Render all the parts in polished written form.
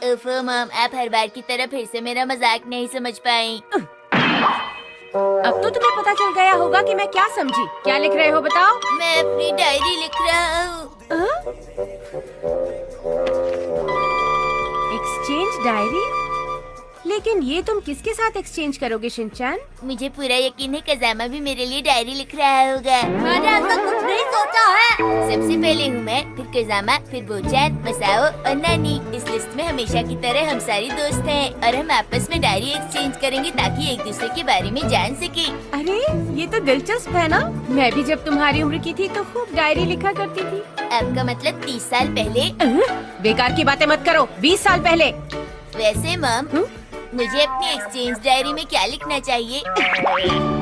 ओफो मॉम, आप हर बार की तरह फिर से मेरा मजाक नहीं समझ पाई। अब तो तुम्हें पता चल गया होगा कि मैं क्या समझी। क्या लिख रहे हो बताओ? मैं अपनी डायरी लिख रहा हूँ। Exchange diary? लेकिन ये तुम किसके साथ एक्सचेंज करोगे शिनचैन? मुझे पूरा यकीन है कज़ामा भी मेरे लिए डायरी लिख रहा होगा। मैंने ऐसा कुछ नहीं सोचा है। सबसे पहले हूँ मैं, फिर कज़ामा, फिर बोचान, मसाओ और नानी। इस लिस्ट में हमेशा की तरह हम सारी दोस्त हैं और हम आपस में डायरी एक्सचेंज करेंगे ताकि एक दूसरे के बारे में जान सके। अरे ये तो दिलचस्प है ना। मैं भी जब तुम्हारी उम्र की थी तो खूब डायरी लिखा करती थी। आपका मतलब 30 साल पहले? बेकार की बातें मत करो। 20 साल पहले। वैसे मॉम, मुझे अपनी एक्सचेंज डायरी में क्या लिखना चाहिए?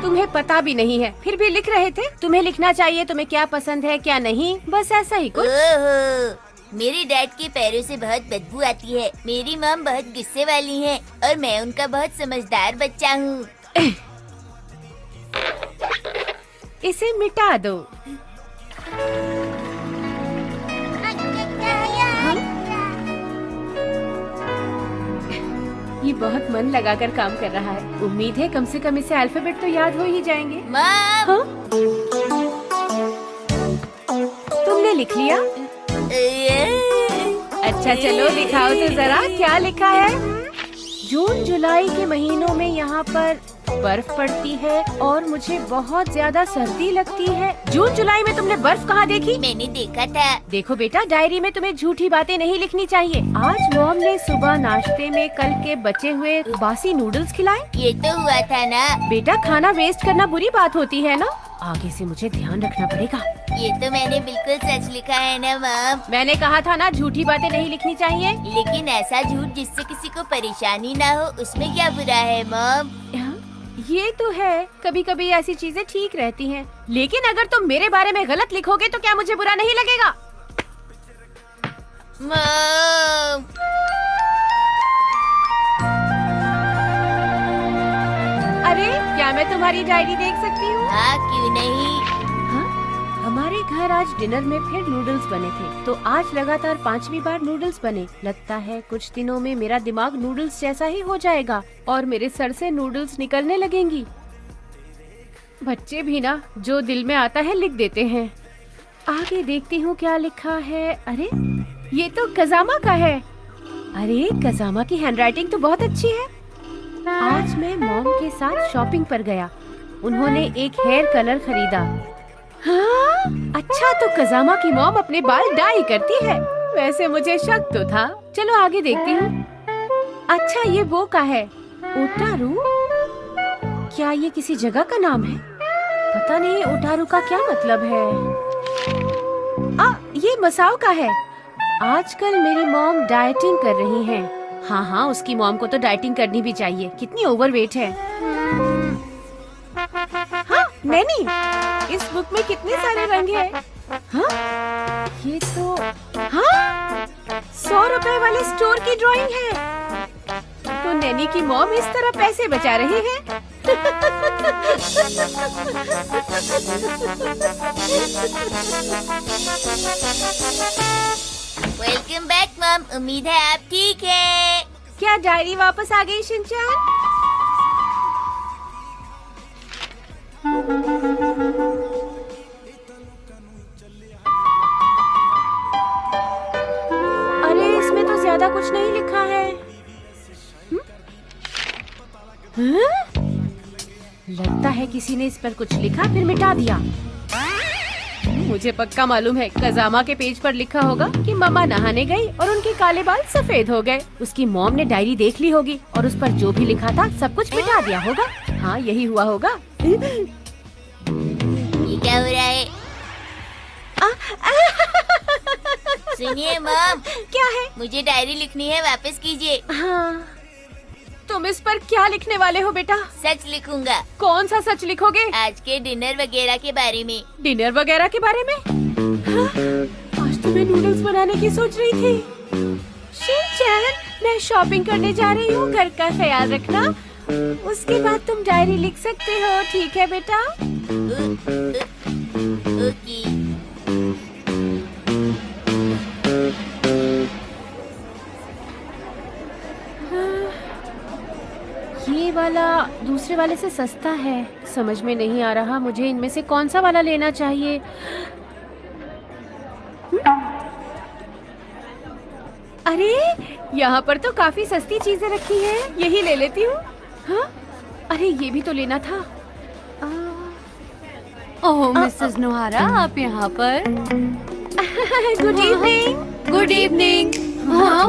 तुम्हें पता भी नहीं है, फिर भी लिख रहे थे। तुम्हें लिखना चाहिए तुम्हें क्या पसंद है क्या नहीं, बस ऐसा ही कुछ। ओहो, मेरे डैड के पैरों से बहुत बदबू आती है। मेरी मॉम बहुत गुस्से वाली है और मैं उनका बहुत समझदार बच्चा हूँ। इसे मिटा दो। ये बहुत मन लगाकर काम कर रहा है। उम्मीद है कम से कम इसे अल्फाबेट तो याद हो ही जाएंगे। मॉम! हाँ? तुमने लिख लिया? अच्छा चलो दिखाओ तो जरा क्या लिखा है। जून जुलाई के महीनों में यहाँ पर बर्फ पड़ती है और मुझे बहुत ज्यादा सर्दी लगती है। जून जुलाई में तुमने बर्फ कहाँ देखी? मैंने देखा था। देखो बेटा, डायरी में तुम्हें झूठी बातें नहीं लिखनी चाहिए। आज मॉम ने सुबह नाश्ते में कल के बचे हुए बासी नूडल्स खिलाए। ये तो हुआ था ना। बेटा खाना वेस्ट करना बुरी बात होती है ना। आगे से मुझे ध्यान रखना पड़ेगा। ये तो मैंने बिल्कुल सच लिखा है ना मॉम। मैंने कहा था ना झूठी बातें नहीं लिखनी चाहिए। लेकिन ऐसा झूठ जिससे किसी को परेशानी ना हो, उसमें क्या बुरा है मॉम? ये तो है, कभी कभी ऐसी चीजें ठीक रहती हैं। लेकिन अगर तुम मेरे बारे में गलत लिखोगे तो क्या मुझे बुरा नहीं लगेगा? मॉम! अरे क्या मैं तुम्हारी डायरी देख सकती हूँ? हाँ, क्यों नहीं? हाँ? हमारे घर आज डिनर में फिर नूडल्स बने थे, तो आज लगातार 5वीं बार नूडल्स बने। लगता है कुछ दिनों में मेरा दिमाग नूडल्स जैसा ही हो जाएगा और मेरे सर से नूडल्स निकलने लगेंगी। बच्चे भी ना जो दिल में आता है लिख देते हैं। आगे देखती हूँ क्या लिखा है। अरे ये तो कज़ामा का है। अरे कज़ामा की हैंडराइटिंग तो बहुत अच्छी है। आज मैं मॉम के साथ शॉपिंग पर गया। उन्होंने एक हेयर कलर खरीदा। हाँ? अच्छा तो कज़ामा की मॉम अपने बाल डाई करती है। वैसे मुझे शक तो था। चलो आगे देखती हूँ। अच्छा ये वो का है, ओटारू। क्या ये किसी जगह का नाम है? पता नहीं ओटारू का क्या मतलब है। ये मसाओ का है। आजकल मेरी मॉम डाइटिंग कर रही हैं। हाँ हाँ, उसकी मॉम को तो डाइटिंग करनी भी चाहिए। कितनी ओवरवेट है। हाँ नैनी, इस बुक में कितने सारे रंग हैं? हाँ ये तो, हाँ 100 रुपए वाले स्टोर की ड्राइंग है। तो नैनी की मॉम इस तरह पैसे बचा रही है। वेलकम बैक मॉम, उम्मीद है आप ठीक है। क्या डायरी वापस आ गई शिनचैन? अरे इसमें तो ज्यादा कुछ नहीं लिखा है। लगता है किसी ने इस पर कुछ लिखा फिर मिटा दिया। मुझे पक्का मालूम है कज़ामा के पेज पर लिखा होगा कि मम्मा नहाने गई और उनके काले बाल सफेद हो गए। उसकी मॉम ने डायरी देख ली होगी और उस पर जो भी लिखा था सब कुछ मिटा दिया होगा। हाँ यही हुआ होगा। ये क्या हो रहा है? सुनिए मॉम, क्या है? मुझे डायरी लिखनी है, वापस कीजिए। हाँ तुम इस पर क्या लिखने वाले हो बेटा? सच लिखूंगा। कौन सा सच लिखोगे? आज के डिनर वगैरह के बारे में। डिनर वगैरह के बारे में? हाँ? आज तो मैं नूडल्स बनाने की सोच रही थी। शिनचैन, मैं शॉपिंग करने जा रही हूँ, घर का ख्याल रखना। उसके बाद तुम डायरी लिख सकते हो, ठीक है बेटा? ओके। ये वाला दूसरे वाले से सस्ता है। समझ में नहीं आ रहा मुझे इनमें से कौन सा वाला लेना चाहिए। अरे यहाँ पर तो काफी सस्ती चीजें रखी हैं, यही ले लेती हूँ। हाँ? अरे ये भी तो लेना था। ओह मिसेस नोहारा, आप यहाँ पर? Good evening. Good evening. हाँ?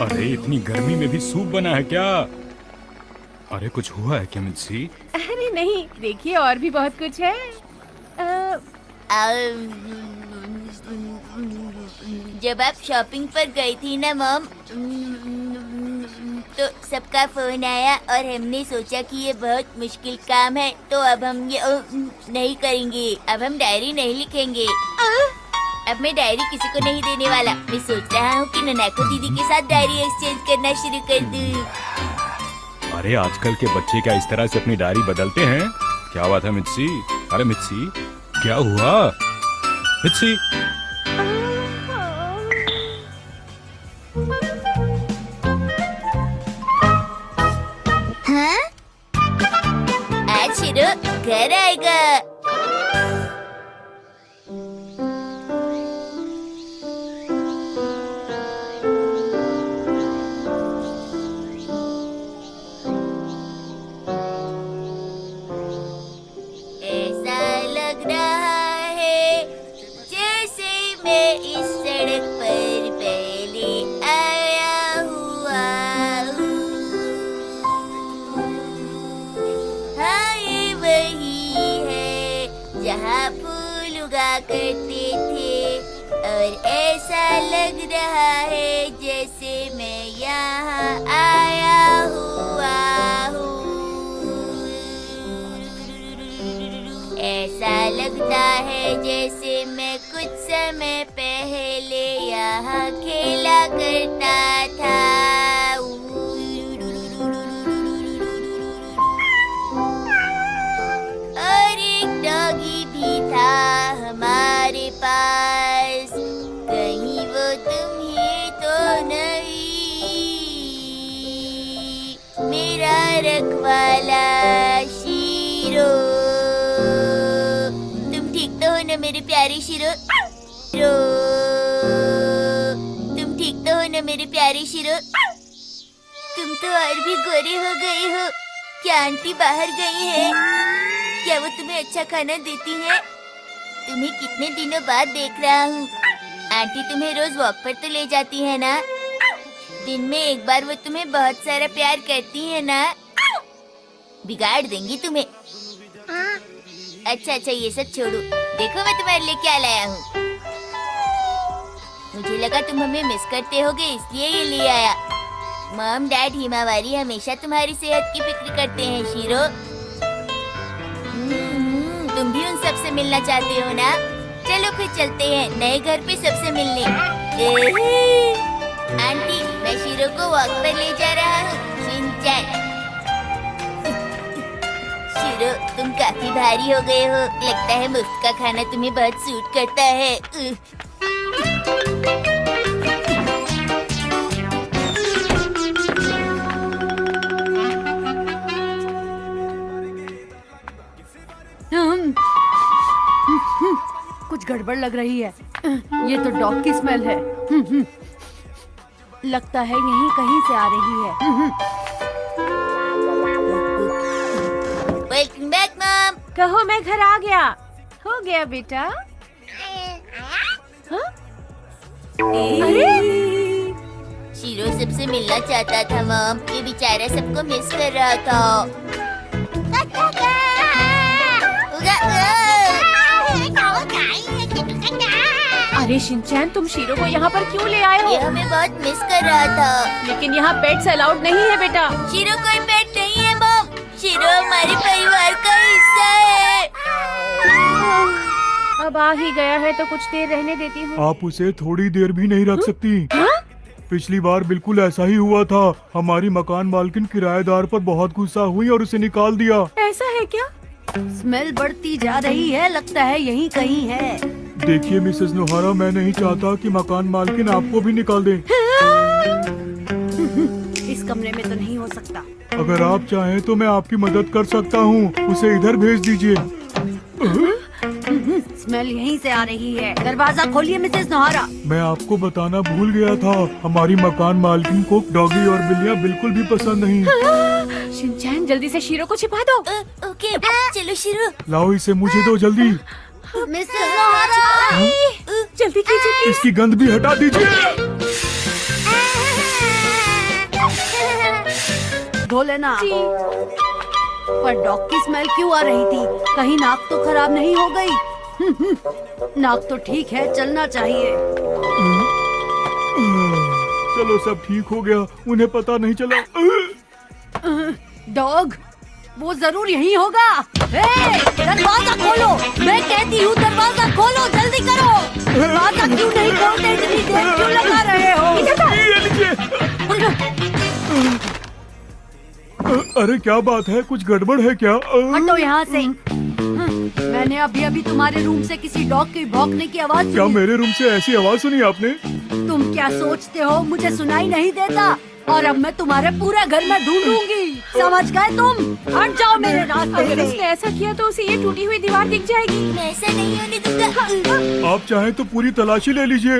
अरे इतनी गर्मी में भी सूप बना है क्या? अरे कुछ हुआ है क्या मिर्ची? अरे नहीं, देखिए और भी बहुत कुछ है। जब आप शॉपिंग पर गई थी ना मॉम, तो सबका फोन आया और हमने सोचा कि ये बहुत मुश्किल काम है, तो अब हम ये नहीं करेंगे। अब हम डायरी नहीं लिखेंगे। अब मैं डायरी किसी को नहीं देने वाला। मैं सोच रहा हूँ कि ननाको दीदी के साथ डायरी एक्सचेंज करना शुरू कर दूँ। अरे आजकल के बच्चे क्या इस तरह से अपनी डायरी बदलते हैं? क्या बात है मिर्ची? अरे मिर्ची क्या हुआ? मिर्ची हाँ? आज शिरो घर आएगा। ऐसा लग रहा है जैसे मैं इस सड़क पर पहले आया हुआ हूँ। हाँ ये वही है जहाँ फूल उगा करते थे, और ऐसा लग रहा है जैसे मैं यहाँ आया हुआ हूँ। ऐसा लगता है जैसे मैं कुछ समय पहले यहाँ खेला करता था। और एक डॉगी भी था हमारे पास। कहीं वो तुम ही तो नहीं, मेरा रखवाला शीरो। तुम ठीक तो हो ना मेरे प्यारे शीरो? तुम ठीक तो हो ना मेरे प्यारे शीरो? तुम तो और भी गोरे हो गए हो। क्या आंटी बाहर गई है? क्या वो तुम्हें अच्छा खाना देती है? तुम्हें कितने दिनों बाद देख रहा हूँ। आंटी तुम्हें रोज वॉक पर तो ले जाती है ना? दिन में एक बार वो तुम्हें बहुत सारा प्यार करती है ना? बिगाड़ देंगी तुम्हें। अच्छा अच्छा ये सब छोड़ो, देखो मैं तुम्हारे लिए क्या लाया हूँ। मुझे लगा तुम हमें मिस करते होगे, इसलिए ये ले आया। मॉम डैड हिमावारी हमेशा तुम्हारी सेहत की फिक्र करते हैं शीरो। तुम भी उन सबसे मिलना चाहते हो ना? चलो फिर चलते हैं नए घर पे सबसे मिलने। आंटी मैं शीरो को वॉक पर ले जा रहा हूँ। शिनचैन। शीरो तुम काफी भारी हो गए हो, लगता है मुफ्त का खाना तुम्हें बहुत सूट करता है। कुछ गड़बड़ लग रही है। ये तो डॉग की स्मेल है। लगता है यहीं कहीं से आ रही है। Welcome back mom. कहो मैं घर आ गया। हो गया बेटा। हाँ? अरे शीरो सबसे मिलना चाहता था मॉम, ये बेचारा सबको मिस कर रहा था। अरे शिनचैन तुम शीरो को यहाँ पर क्यों ले आए हो? ये हमें बहुत मिस कर रहा था। लेकिन यहाँ पेट्स अलाउड नहीं है बेटा। शीरो कोई पेट नहीं है मॉम। शीरो हमारे परिवार का हिस्सा है। अब आ ही गया है तो कुछ देर रहने देती हूँ। आप उसे थोड़ी देर भी नहीं रख सकती। हाँ? पिछली बार बिल्कुल ऐसा ही हुआ था। हमारी मकान मालकिन किराएदार पर बहुत गुस्सा हुई और उसे निकाल दिया। ऐसा है क्या? स्मेल बढ़ती जा रही है, लगता है यहीं कहीं है। देखिए मिसेस नोहारा, मैं नहीं चाहता कि मकान मालकिन आपको भी निकाल दे। इस कमरे में तो नहीं हो सकता। अगर आप चाहें तो मैं आपकी मदद कर सकता हूँ, उसे इधर भेज दीजिए। स्मेल यहीं से आ रही है। दरवाजा खोलिए मिसेस नोहारा। मैं आपको बताना भूल गया था, हमारी मकान मालकिन को डॉगी और बिल्लियाँ बिल्कुल भी पसंद नहीं। शिनचैन जल्दी से शीरो को छिपा दो। ओके, चलो शुरू। लाओ इसे मुझे दो जल्दी। मिसेस नोहारा, जल्दी कीजिए। इसकी गंध भी हटा दीजिए। धो लेना। पर डॉग की स्मेल क्यों आ रही थी? कहीं नाक तो खराब नहीं हो गई? नाक तो ठीक है, चलना चाहिए। चलो सब ठीक हो गया, उन्हें पता नहीं चला। डॉग, वो जरूर यहीं होगा। दरवाजा खोलो, मैं कहती हूँ दरवाजा खोलो, जल्दी करो। दरवाजा क्यों नहीं खोलते? इतनी देर क्यों लगा रहे हो? ये लीजिए। अरे क्या बात है, कुछ गड़बड़ है क्या? हटो यहाँ से। मैंने अभी अभी तुम्हारे रूम से किसी डॉग के भौंकने की आवाज क्या सुनी। मेरे रूम से ऐसी आवाज सुनी आपने? तुम क्या सोचते हो मुझे सुनाई नहीं देता? और अब मैं तुम्हारे पूरे घर में ढूंढूंगी, समझ गए तुम? हट जाओ मेरे रास्ते अगर से। उसने ऐसा किया तो उसे ये टूटी हुई दीवार दिख जाएगी। मैं ऐसा नहीं होने दूंगा। आप चाहें तो पूरी तलाशी ले लीजिए।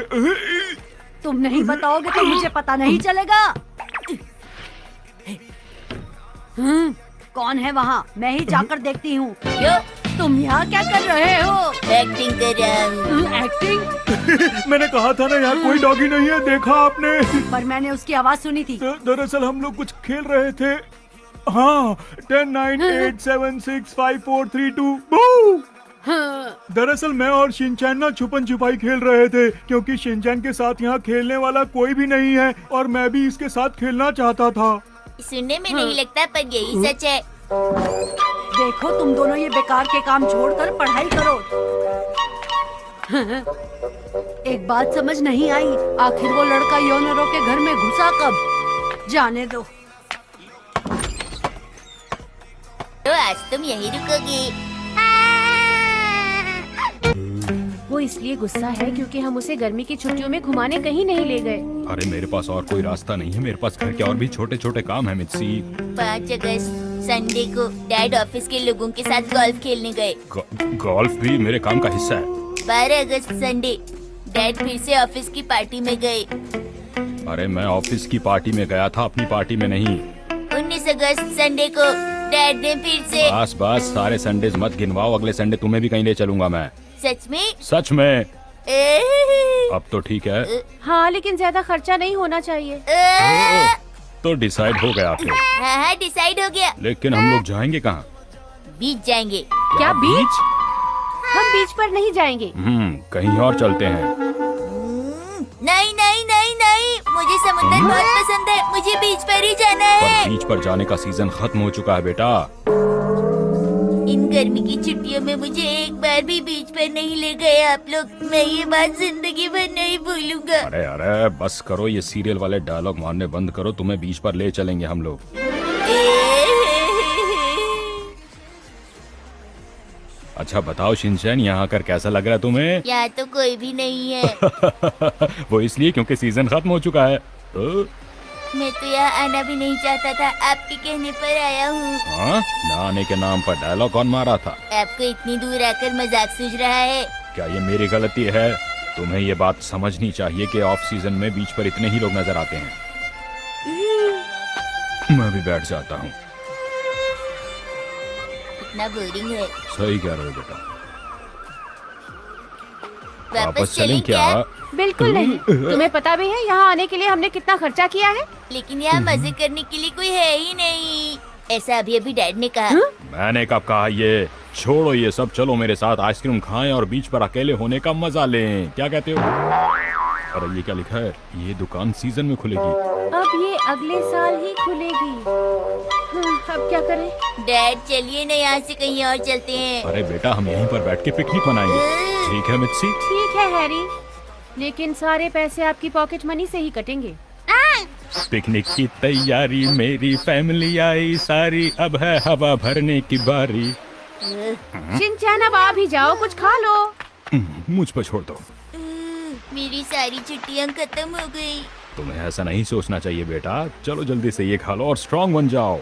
तुम नहीं बताओगे तो मुझे पता नहीं चलेगा। कौन है वहाँ? मैं ही जाकर देखती हूँ। क्यों? तुम यहाँ क्या कर रहे हो? एक्टिंग कर रहा हूँ। एक्टिंग? मैंने कहा था ना यहाँ कोई डॉगी नहीं है, देखा आपने? पर मैंने उसकी आवाज सुनी थी। दरअसल हम लोग कुछ खेल रहे थे। हाँ, 10, 9, 8, 7, 6, 5, 4, 3, 2 बू! दरअसल मैं और शिनचैन ना छुपन छुपाई खेल रहे थे, क्योंकि शिनचैन के साथ यहाँ खेलने वाला कोई भी नहीं है और मैं भी इसके साथ खेलना चाहता था। सुनने में नहीं लगता पर यही सच है। देखो तुम दोनों ये बेकार के काम छोड़कर पढ़ाई करो। एक बात समझ नहीं आई, आखिर वो लड़का योनरो के घर में घुसा कब? जाने दो। तो आज तुम यही रुकोगी। वो इसलिए गुस्सा है क्योंकि हम उसे गर्मी की छुट्टियों में घुमाने कहीं नहीं ले गए। अरे मेरे पास और कोई रास्ता नहीं है, मेरे पास घर के और भी छोटे छोटे काम है मित्सी। 5 अगस्त संडे को डैड ऑफिस के लोगों के साथ गोल्फ खेलने गए। गोल्फ भी मेरे काम का हिस्सा है। 12 अगस्त संडे डैड फिर से ऑफिस की पार्टी में गए। अरे मैं ऑफिस की पार्टी में गया था, अपनी पार्टी में नहीं। 19 अगस्त संडे को डैड ने फिर से। बस बस सारे संडेज मत गिनवाओ, अगले संडे तुम्हें भी कहीं ले चलूंगा मैं। सच में? सच में। अब तो ठीक है। हाँ, लेकिन ज्यादा खर्चा नहीं होना चाहिए। तो डिसाइड हो गया फिर। हाँ डिसाइड हो गया। लेकिन हम लोग जाएंगे कहाँ? बीच जाएंगे। क्या बीच? हम बीच पर नहीं जाएंगे। कहीं और चलते हैं। नहीं नहीं नहीं नहीं, मुझे समुद्र बहुत पसंद है, मुझे बीच पर ही जाना है। पर बीच पर जाने का सीजन खत्म हो चुका है बेटा। इन गर्मी की छुट्टियों में मुझे एक बार भी बीच पर नहीं ले गए आप लोग। मैं ये बात जिंदगी भर नहीं भूलूंगा। अरे अरे बस करो, ये सीरियल वाले डायलॉग मारने बंद करो, तुम्हें बीच पर ले चलेंगे हम लोग। अच्छा बताओ शिनचैन, यहाँ आकर कैसा लग रहा है तुम्हें? यहाँ तो कोई भी नहीं है। वो इसलिए क्योंकि सीजन खत्म हो चुका है। तो मैं तो यहाँ आना भी नहीं चाहता था, आपके कहने पर आया हूँ। हाँ, ना आने के नाम पर डायलॉग कौन मारा था? आपको इतनी दूर आकर मजाक सूझ रहा है? क्या ये मेरी गलती है? तुम्हें ये बात समझनी चाहिए कि ऑफ सीजन में बीच पर इतने ही लोग नजर आते हैं। मैं भी बैठ जाता हूँ। कितना बोरिंग है। सही कह रहे हो बेटा। वापस चलें क्या? बिल्कुल नहीं। तुम्हें पता भी है यहाँ आने के लिए हमने कितना खर्चा किया है? लेकिन यहाँ मजे करने के लिए कोई है ही नहीं, ऐसा अभी अभी डैड ने कहा। मैंने कब कहा ये? छोड़ो ये सब, चलो मेरे साथ आइसक्रीम खाएं और बीच पर अकेले होने का मजा लें। क्या कहते हो? अरे ये क्या लिखा है? ये दुकान सीजन में खुलेगी। अब ये अगले साल ही खुलेगी। अब क्या करें? डैड चलिए ना, यहाँ से कहीं और चलते हैं। अरे बेटा हम यहीं पर बैठ के पिकनिक मनाएंगे। ठीक है मित्सी? ठीक है हैरी, लेकिन सारे पैसे आपकी पॉकेट मनी से ही कटेंगे। पिकनिक की तैयारी, मेरी फैमिली आई सारी, अब है हवा भरने की बारी। शिनचैन अब आ भी जाओ, कुछ खा लो। मुझ पर छोड़ दो। मेरी सारी छुट्टियां खत्म हो गई। तुम्हें ऐसा नहीं सोचना चाहिए बेटा, चलो जल्दी से ये खा लो और स्ट्रांग बन जाओ।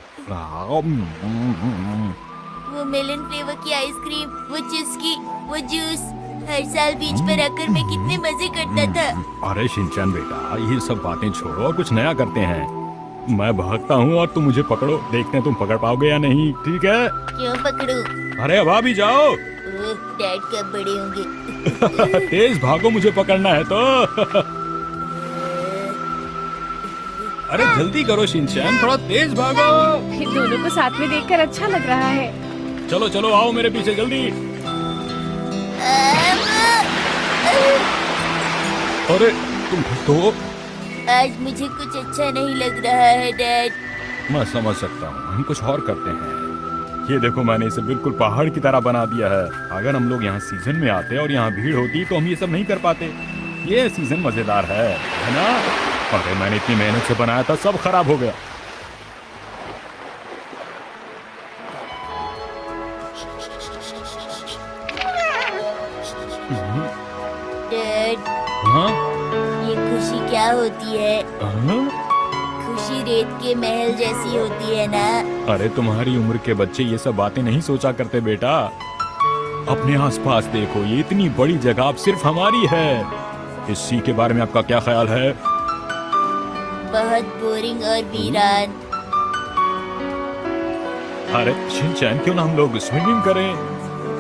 वो मेलन फ्लेवर की आइसक्रीम, वो चुस्की, वो जूस, हर साल बीच पर आकर मैं कितने मजे करता था। अरे शिनचैन बेटा, ये सब बातें छोड़ो और कुछ नया करते हैं। मैं भागता हूँ और तुम मुझे पकड़ो, देखते हैं तुम पकड़ पाओगे या नहीं, ठीक है? क्यों पकड़ूं? अरे अब आ भी जाओ। ओह, डैड कब बड़े होंगे? तेज भागो, मुझे पकड़ना है तो। अरे जल्दी करो शिनचैन, थोड़ा तेज भागो। दोनों को साथ में देखकर अच्छा लग रहा है। चलो चलो आओ मेरे पीछे जल्दी। अरे तुम तो। आज मुझे कुछ अच्छा नहीं लग रहा है डैड। मैं समझ सकता हूँ, हम कुछ और करते हैं। ये देखो, मैंने इसे बिल्कुल पहाड़ की तरह बना दिया है। अगर हम लोग यहाँ सीजन में आते और यहाँ भीड़ होती तो हम ये सब नहीं कर पाते। ये सीजन मजेदार है ना? अरे मैंने इतनी मेहनत से बनाया था, सब खराब हो गया। डैड, हाँ? ये खुशी क्या होती है? हाँ? खुशी रेत के महल जैसी होती है ना? अरे तुम्हारी उम्र के बच्चे ये सब बातें नहीं सोचा करते बेटा। अपने आसपास देखो, ये इतनी बड़ी जगह अब सिर्फ हमारी है। इस सी के बारे में आपका क्या ख्याल है? बहुत बोरिंग और वीरान। अरे शिनचैन, क्यों ना हम लोग स्विमिंग करें?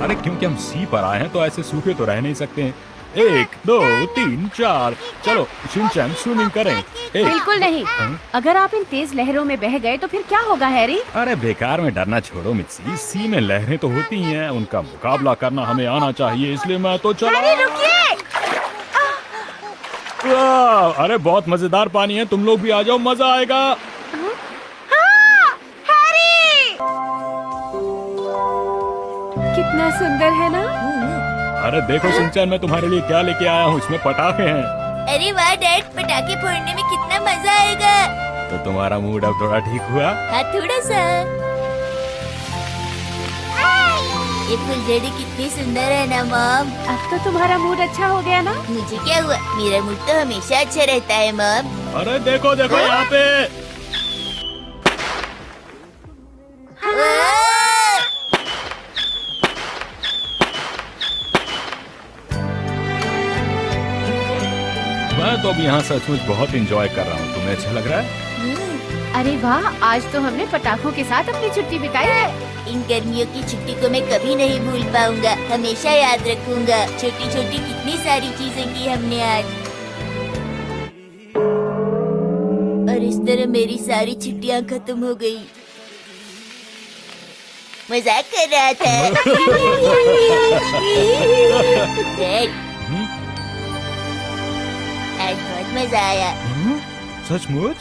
अरे क्योंकि हम सी पर आए हैं तो ऐसे सूखे तो रह नहीं सकते। 1 2 3 4, चलो शिनचैन स्विमिंग करें। बिल्कुल नहीं। हाँ? अगर आप इन तेज लहरों में बह गए तो फिर क्या होगा हैरी? अरे बेकार में डरना छोड़ो मित्सी, सी में लहरें तो होती ही हैं, उनका मुकाबला करना हमें आना चाहिए, इसलिए मैं तो चला। हैरी रुकिए! अरे बहुत मजेदार पानी है, तुम लोग भी आ जाओ, मजा आएगा। कितना सुंदर है ना? अरे देखो शिनचैन, मैं तुम्हारे लिए क्या लेके आया हूँ, इसमें पटाखे हैं। अरे वाह डैड, पटाखे फोड़ने में कितना मजा आएगा। तो तुम्हारा मूड अब थोड़ा ठीक हुआ? हाँ, थोड़ा सा। ये फुलझड़ी कितनी सुंदर है ना मॉम? अब तो तुम्हारा मूड अच्छा हो गया ना? मुझे क्या हुआ? मेरा मूड तो हमेशा अच्छा रहता है मॉम। अरे देखो देखो यहाँ पे। मैं तो अब यहाँ सचमुच बहुत एंजॉय कर रहा हूँ। तुम्हें अच्छा लग रहा है? अरे वाह, आज तो हमने पटाखों के साथ अपनी छुट्टी बिताई है। इन गर्मियों की छुट्टी को मैं कभी नहीं भूल पाऊंगा, हमेशा याद रखूंगा। छोटी छोटी कितनी सारी चीजें की हमने आज, और इस तरह मेरी सारी छुट्टियां खत्म हो गई। मजाक कर रहा था। डैड, आज बहुत मजा आया। सचमुच?